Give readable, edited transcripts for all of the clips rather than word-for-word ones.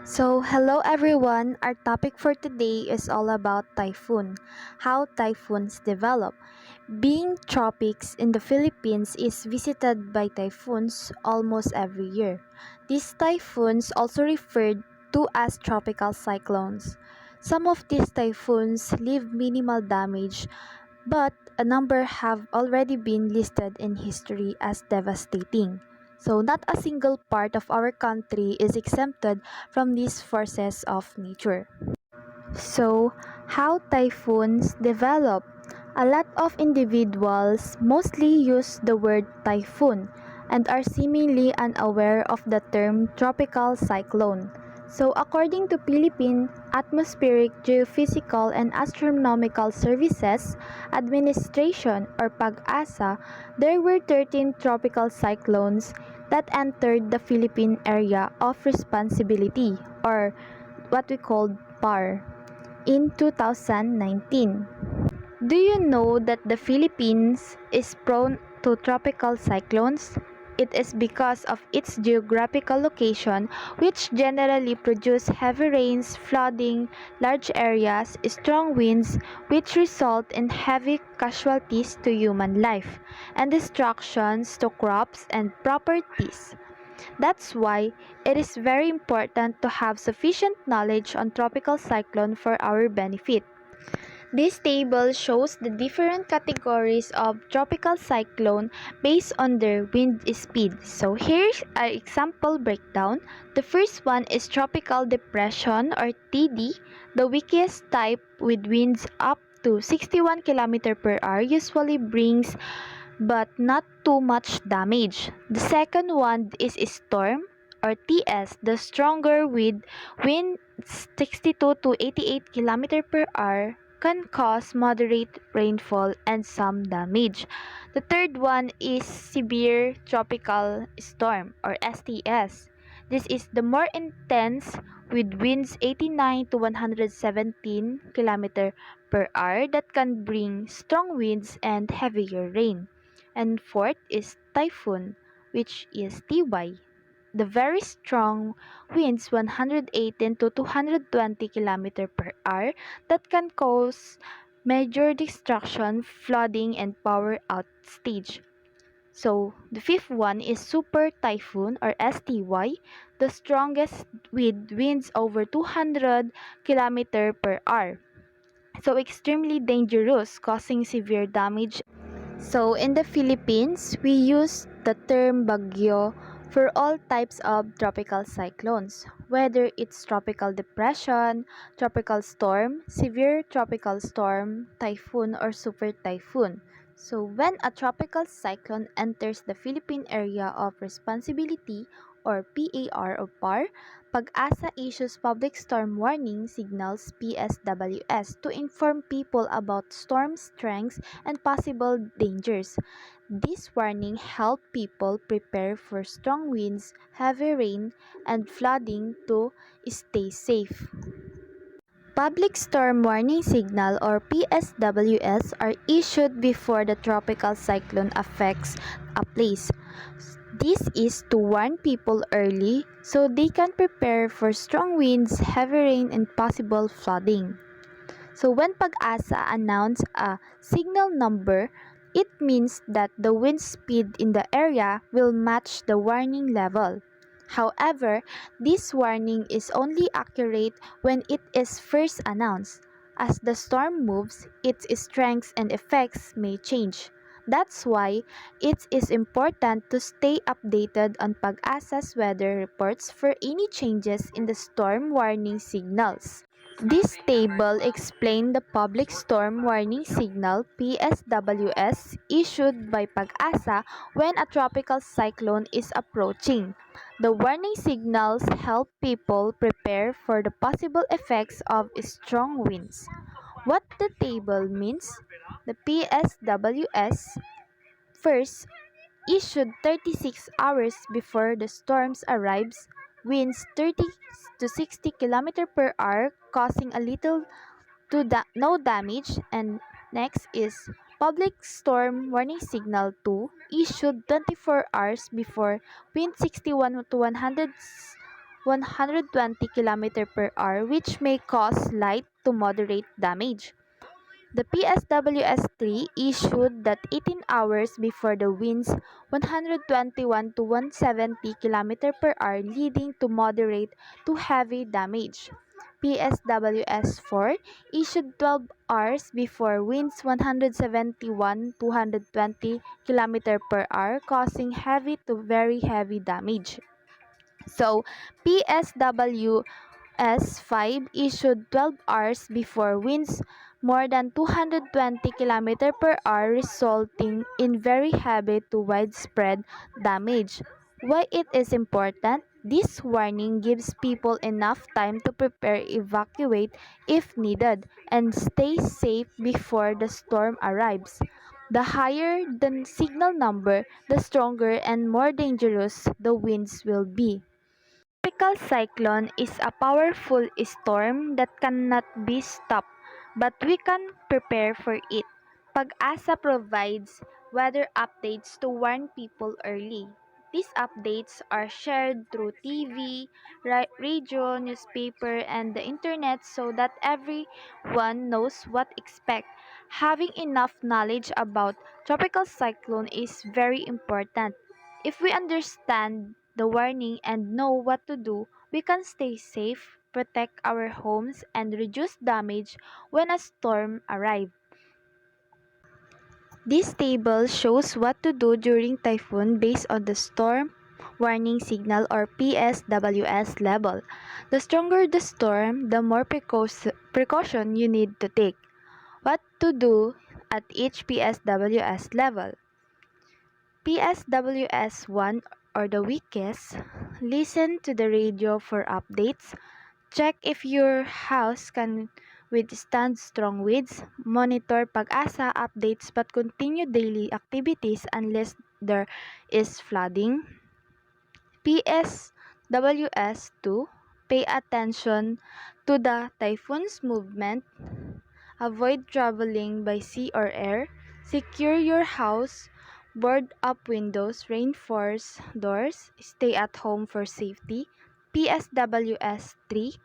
Hello everyone. Our topic for today is all about typhoon, how typhoons develop. Being tropics in the Philippines is visited by typhoons almost every year. These typhoons also referred to as tropical cyclones. Some of these typhoons leave minimal damage, but a number have already been listed in history as devastating. So, not a single part of our country is exempted from these forces of nature. So, how typhoons develop? A lot of individuals mostly use the word typhoon and are seemingly unaware of the term tropical cyclone. So, according to Philippine Atmospheric, Geophysical and Astronomical Services Administration or PAGASA, there were 13 tropical cyclones that entered the Philippine area of responsibility or what we call PAR in 2019. Do you know that the Philippines is prone to tropical cyclones? It is because of its geographical location, which generally produce heavy rains, flooding, large areas, strong winds, which result in heavy casualties to human life, and destructions to crops and properties. That's why it is very important to have sufficient knowledge on tropical cyclone for our benefit. This table shows the different categories of tropical cyclone based on their wind speed. So here's an example breakdown. The first one is tropical depression or TD, the weakest type with winds up to 61 km per hour usually brings but not too much damage. The second one is storm or TS, the stronger with winds 62 to 88 km per hour can cause moderate rainfall and some damage. The third one is severe tropical storm or STS. This is the more intense with winds 89 to 117 km per hour that can bring strong winds and heavier rain. And fourth is typhoon, which is TY. The very strong winds 118 to 220 km per hour that can cause major destruction, flooding, and power outage. So, the fifth one is super typhoon or STY, the strongest with winds over 200 km per hour. So, extremely dangerous, causing severe damage. So, in the Philippines, we use the term bagyo for all types of tropical cyclones, whether it's tropical depression, tropical storm, severe tropical storm, typhoon, or super typhoon. So, when a tropical cyclone enters the Philippine area of responsibility or PAR or PAR, Pag-asa issues public storm warning signals PSWS to inform people about storm strengths and possible dangers. This warning help people prepare for strong winds, heavy rain, and flooding to stay safe. Public storm warning signal or PSWS are issued before the tropical cyclone affects a place. This is to warn people early so they can prepare for strong winds, heavy rain, and possible flooding. So when Pag-asa announce a signal number, it means that the wind speed in the area will match the warning level. However, this warning is only accurate when it is first announced. As the storm moves, its strengths and effects may change. That's why it is important to stay updated on Pag-asa's weather reports for any changes in the storm warning signals. This table explains the public storm warning signal PSWS issued by Pag-asa when a tropical cyclone is approaching. The warning signals help people prepare for the possible effects of strong winds. What the table means? The PSWS first issued 36 hours before the storms arrives, winds 30 to 60 km per hour causing a little to no damage, and next is public storm warning signal 2 issued 24 hours before, wind 61 to 100 120 km per hour, which may cause light to moderate damage. The PSWS-3 issued that 18 hours before the winds 121 to 170 km per hour, leading to moderate to heavy damage. PSWS-4 issued 12 hours before winds 171 to 220 km per hour, causing heavy to very heavy damage. So, PSW S5 issued 12 hours before winds more than 220 km per hour, resulting in very heavy to widespread damage. Why it is important? This warning gives people enough time to prepare, evacuate if needed, and stay safe before the storm arrives. The higher the signal number, the stronger and more dangerous the winds will be. Tropical cyclone is a powerful storm that cannot be stopped, but we can prepare for it. Pag-asa provides weather updates to warn people early. These updates are shared through TV, radio, newspaper, and the internet so that everyone knows what to expect. Having enough knowledge about tropical cyclone is very important. If we understand the warning and know what to do, we can stay safe, protect our homes, and reduce damage when a storm arrives. This table shows what to do during typhoon based on the storm warning signal or PSWS level. The stronger the storm, the more precaution you need to take. What to do at each PSWS level? PSWS 1 or the weakest, listen to the radio for updates. Check if your house can withstand strong winds. Monitor pag-asa updates but continue daily activities unless there is flooding. PSWS 2, pay attention to the typhoon's movement. Avoid traveling by sea or air. Secure your house. Board up windows. Reinforce doors. Stay at home for safety. PSWS 3.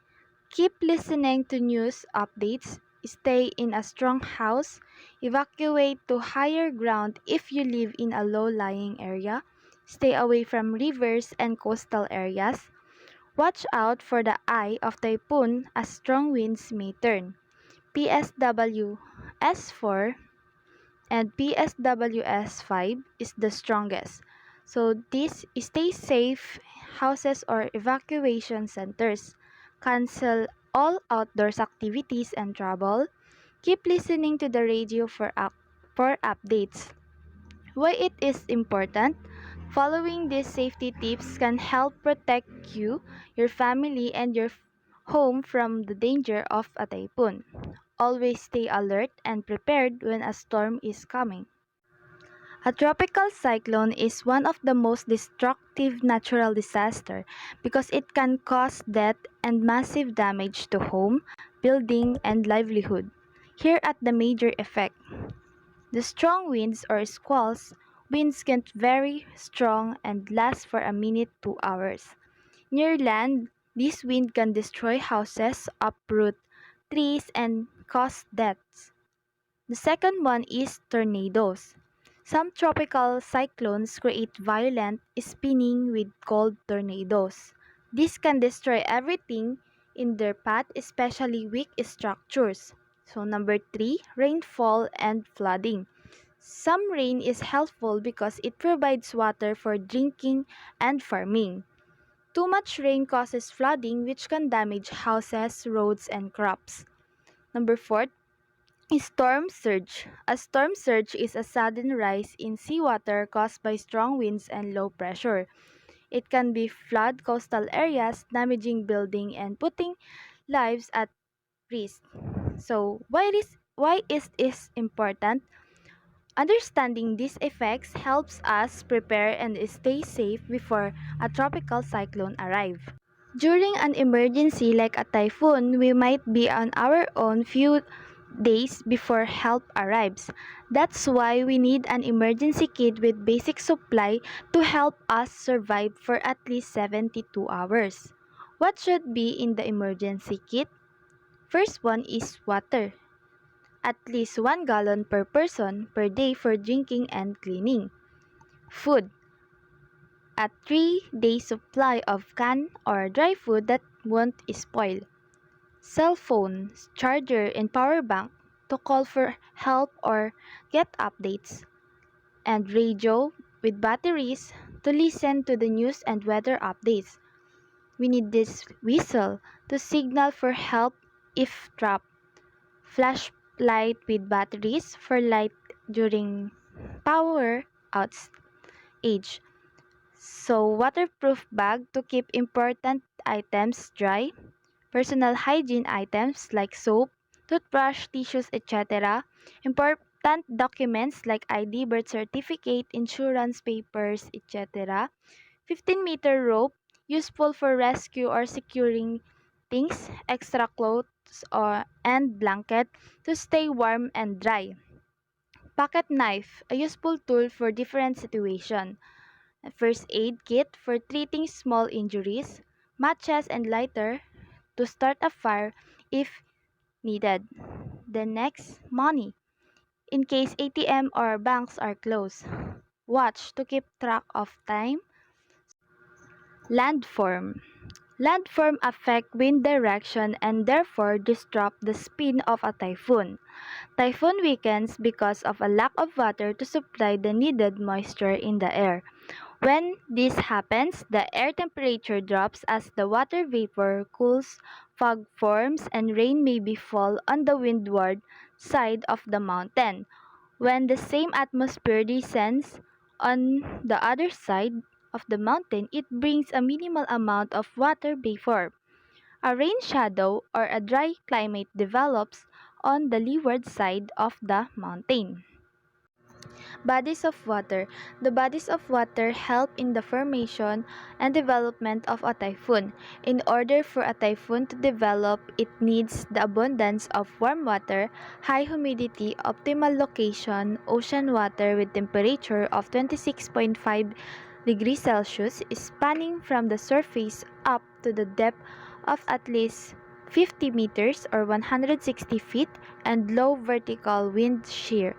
Keep listening to news updates. Stay in a strong house. Evacuate to higher ground if you live in a low-lying area. Stay away from rivers and coastal areas. Watch out for the eye of typhoon as strong winds may turn. PSW S4 and PSWS 5 is the strongest. So this stay safe houses or evacuation centers. Cancel all outdoors activities and travel. Keep listening to the radio for updates. Why it is important? Following these safety tips can help protect you, your family, and your home from the danger of a typhoon. Always stay alert and prepared when a storm is coming. A tropical cyclone is one of the most destructive natural disasters because it can cause death and massive damage to home, building, and livelihood. Here at the major effect. The strong winds or squalls, winds get very strong and last for a minute to hours. Near land, this wind can destroy houses, uproot trees, and cause deaths. The second one is tornadoes. Some tropical cyclones create violent spinning with cold tornadoes. This can destroy everything in their path, especially weak structures. So number 3, rainfall and flooding. Some rain is helpful because it provides water for drinking and farming. Too much rain causes flooding which can damage houses, roads, and crops. Number 4, storm surge. A storm surge is a sudden rise in seawater caused by strong winds and low pressure. It can be flood coastal areas, damaging buildings and putting lives at risk. So, why is this important? Understanding these effects helps us prepare and stay safe before a tropical cyclone arrives. During an emergency like a typhoon, we might be on our own few days before help arrives. That's why we need an emergency kit with basic supply to help us survive for at least 72 hours. What should be in the emergency kit? First one is water. At least 1 gallon per person per day for drinking and cleaning. Food. A 3-day supply of canned or dry food that won't spoil. Cell phone, charger, and power bank to call for help or get updates. And radio with batteries to listen to the news and weather updates. We need this whistle to signal for help if trapped. Flashlight with batteries for light during power outage. So, waterproof bag to keep important items dry. Personal hygiene items like soap, toothbrush, tissues, etc. Important documents like ID, birth certificate, insurance papers, etc. 15-meter rope, useful for rescue or securing things, extra clothes and blanket to stay warm and dry. Pocket knife, a useful tool for different situations. A first aid kit for treating small injuries. Matches and lighter to start a fire if needed. The next, money, in case ATM or banks are closed. Watch to keep track of time. Landform. Landform affect wind direction and therefore disrupt the speed of a typhoon. Typhoon weakens because of a lack of water to supply the needed moisture in the air. When this happens, the air temperature drops as the water vapor cools, fog forms, and rain may fall on the windward side of the mountain. When the same atmosphere descends on the other side of the mountain, it brings a minimal amount of water vapor. A rain shadow or a dry climate develops on the leeward side of the mountain. Bodies of water. The bodies of water help in the formation and development of a typhoon. In order for a typhoon to develop, it needs the abundance of warm water, high humidity, optimal location, ocean water with temperature of 26.5 degrees Celsius, spanning from the surface up to the depth of at least 50 meters or 160 feet, and low vertical wind shear.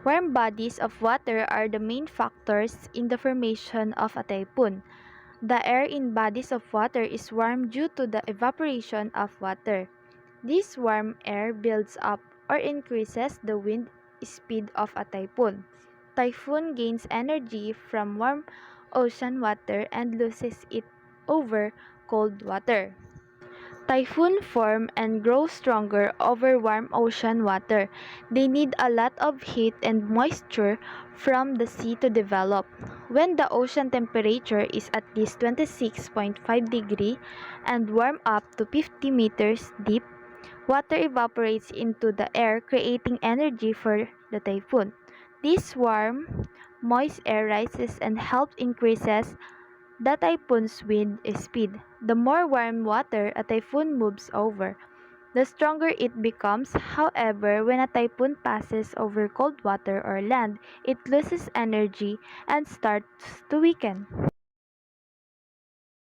Warm bodies of water are the main factors in the formation of a typhoon. The air in bodies of water is warm due to the evaporation of water. This warm air builds up or increases the wind speed of a typhoon. Typhoon gains energy from warm ocean water and loses it over cold water. Typhoon form and grow stronger over warm ocean water. They need a lot of heat and moisture from the sea to develop. When the ocean temperature is at least 26.5 degree and warm up to 50 meters deep, water evaporates into the air, creating energy for the typhoon. This warm, moist air rises and helps increases the typhoon's wind speed. The more warm water a typhoon moves over, the stronger it becomes. However, when a typhoon passes over cold water or land, it loses energy and starts to weaken.